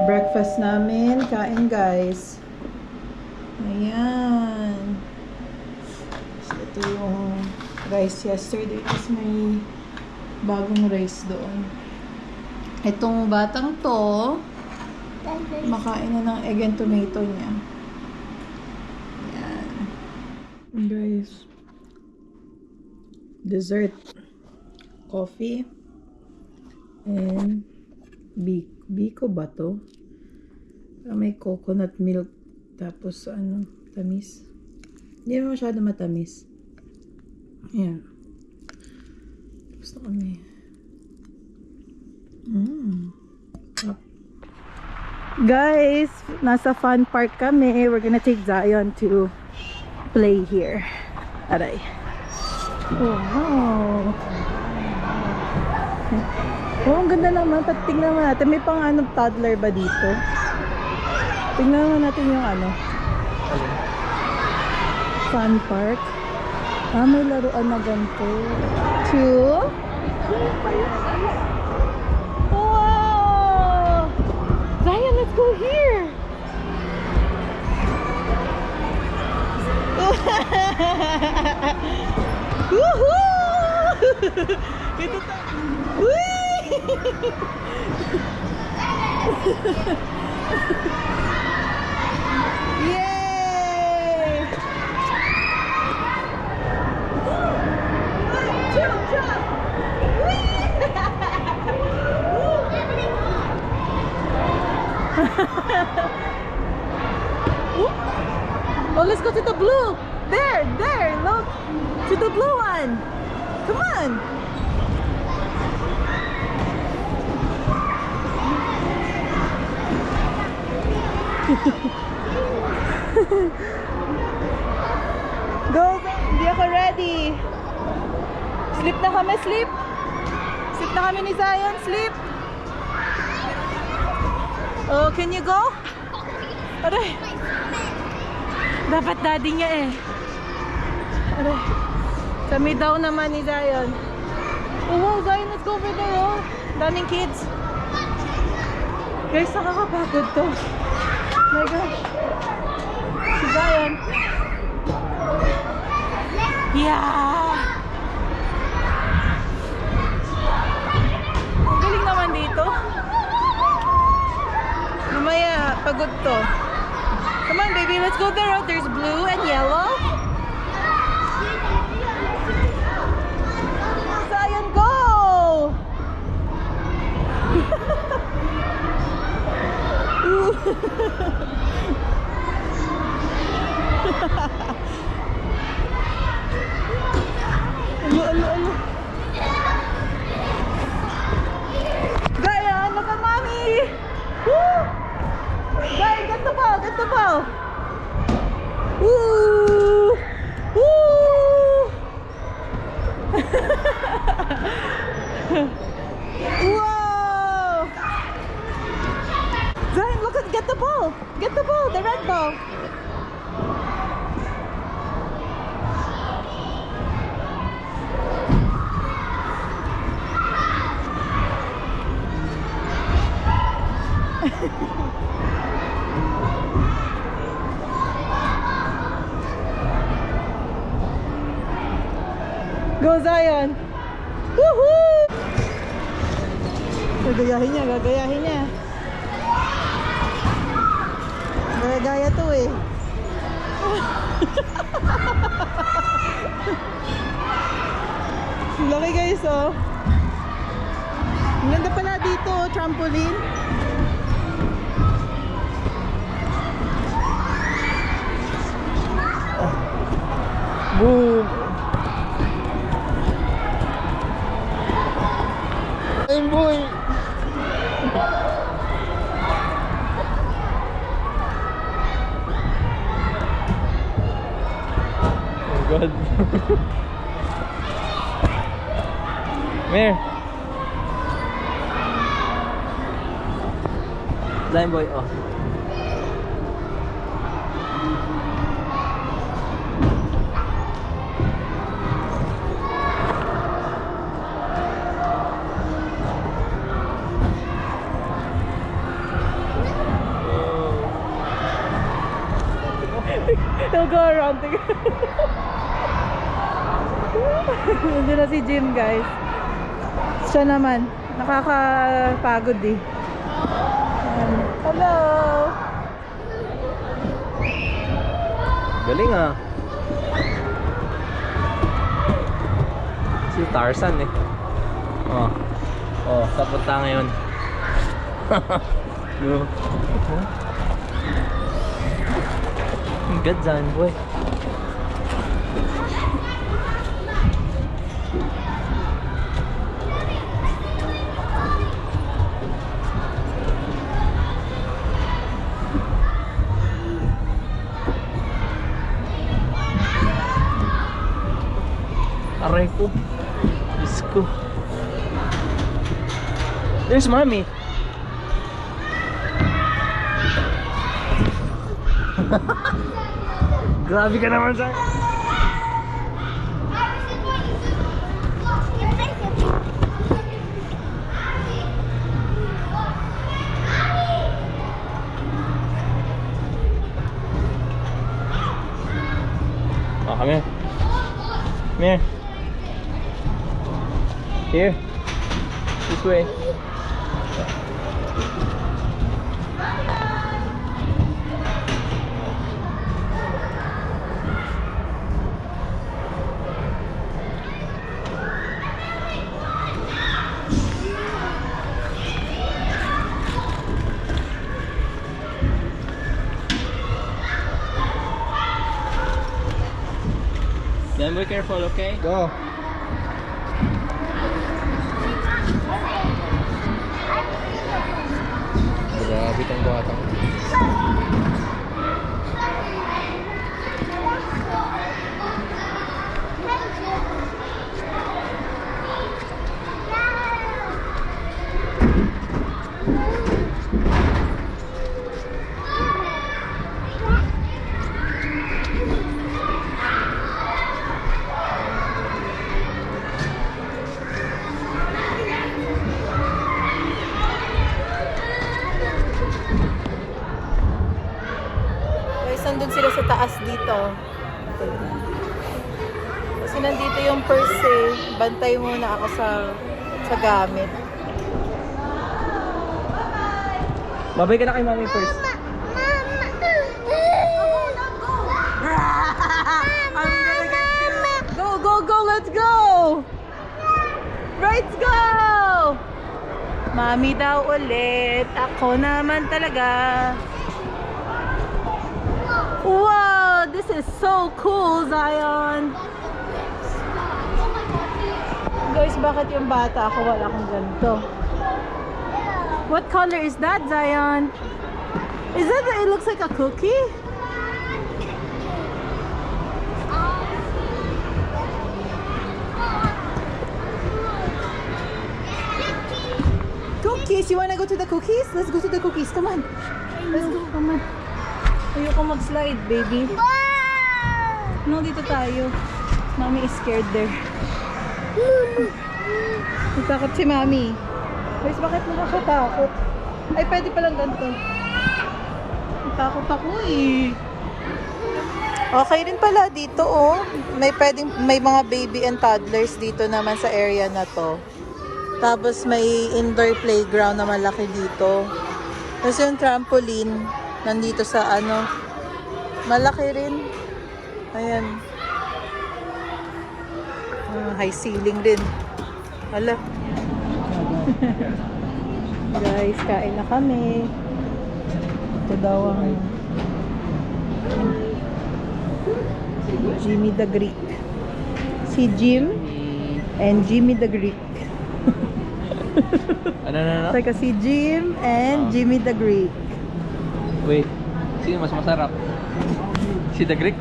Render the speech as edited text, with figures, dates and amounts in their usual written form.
Breakfast namin. Kain, guys. Ayan. So, ito yung rice yesterday. Tapos may bagong rice doon. Itong batang to, makain na ng egg and tomato niya. Ayan. Guys. Dessert. Coffee. And biko ba to? May coconut milk. Tapos ano, tamis. Hindi naman masyado matamis. Ayan. Gusto kami. Guys, nasa fun park kami. We're gonna take Zion to play here. Aray. Wow. Oh, ang ganda naman. Tingnan naman natin. May pang ano, toddler ba dito? Tingnan naman natin yung ano. Fun park. Ah, may laruan na ganito. 2. Wow! Zion, let's go here! Woohoo! Ito ta. Yay! Jump, jump! Oh, let's go to the blue. There, look. To the blue one. Come on. Go, hindi ako ready. Sleep na kami, sleep. Sleep na kami ni Zion, sleep. Oh, can you go? Aray. Dapat daddy niya eh. Aray. Kami daw naman ni Zion. Oh, wow, Zion, let's go over there, oh. Daming kids. Guys, nakakapagod to. My gosh. Si Zion. Yeah! Ang galing naman dito. Mamaya, pagod to. Come on, baby, let's go there. Oh, there's blue and yellow. Zion, go! Ano. Zion, look at mommy! Woo! Zion, get the ball, get the ball! Woo! Woo! Whoa! Zion, look at, get the ball! Get the ball, the red ball! Go, Zion! Woohoo! Gagayahin niya, gagayahin niya. Gagaya to eh. Laki guys, oh. Ang ganda pala dito, oh, trampoline. Boom! Ay, boy! Oh God! Mir! Slime boy, oh. He'll go around. Nandun na si Jim, guys. Siya naman. Nakakapagod eh. Ayan. Hello! Galing ah. Si Tarzan eh. Oh. Oh, kapunta ngayon. Yo. Good dyan, boy. Aray ko. Diyos ko. There's mommy. Grabe ka naman sa... Oh, come here. Come here. Here. This way. Then be careful, okay? Go. Grabe tong batang. Guys, nandun sila sa taas dito. Kasi nandito yung purse eh. Bantay muna ako sa gamit. Babay ka na kay mommy first. Go, go, go, let's go! Let's go! Mami daw ulit. Ako naman talaga. Wow, this is so cool, Zion. Guys, bakit yung bata ako wala akong ganito? What color is that, Zion? Is that, it looks like a cookie? Cookies, you wanna go to the cookies? Let's go to the cookies, come on. Let's go, come on. Ayoko mag-slide, baby. No, dito tayo. Mommy is scared there. Natakot si Mommy. Guys, bakit nakakatakot? Ay, pwede palang ganito. Natakot ako eh. Okay rin pala dito oh. May mga baby and toddlers dito naman sa area na to. Tapos may indoor playground na malaki dito. Tapos yung trampoline nandito sa ano, malaki rin. Ayan. High ceiling din. Hala. Guys, kain na kami. Ito daw ang Jimmy the Greek. Si Jim and Jimmy the Greek. Ano? Saka si Jim and Jimmy the Greek. Wait, sino mas masarap? Si The Greek?